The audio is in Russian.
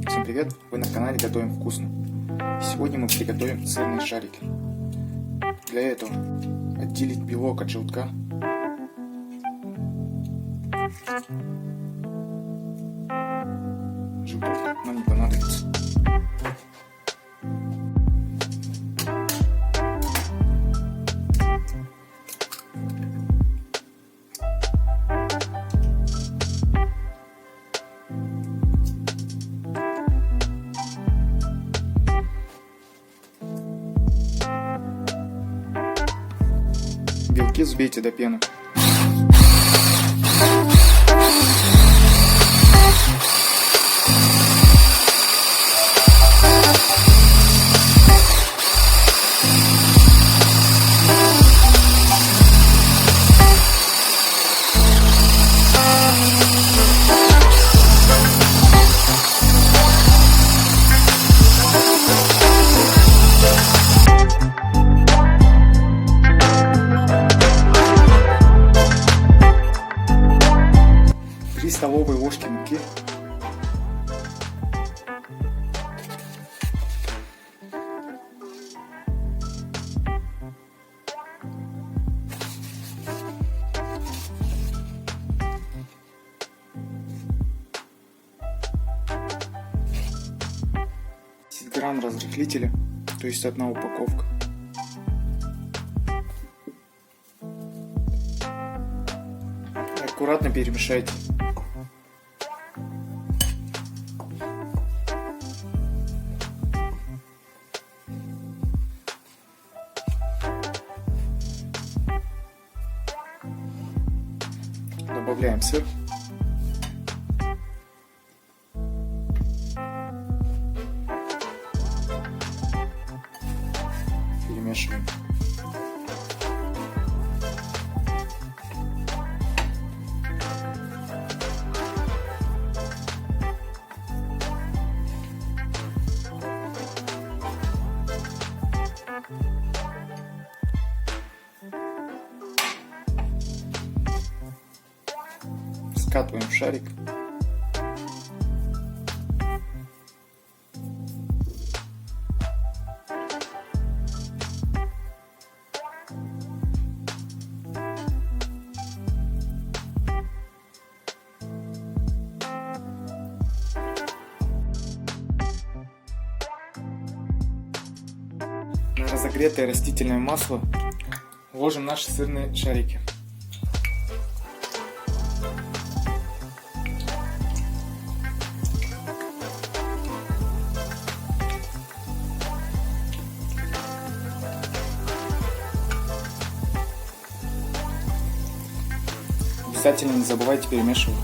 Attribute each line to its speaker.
Speaker 1: Всем привет! Вы на канале Готовим Вкусно. Сегодня мы приготовим сырные шарики. Для этого отделить белок от желтка. Желток нам не понадобится. Белки взбейте до пены. Столовые ложки муки, грамм разрыхлителя, то есть одна упаковка. Аккуратно перемешайте. Добавляем сыр. Перемешиваем. Скатываем в шарик. На разогретое растительное масло ложим наши сырные шарики. Обязательно не забывайте перемешивать.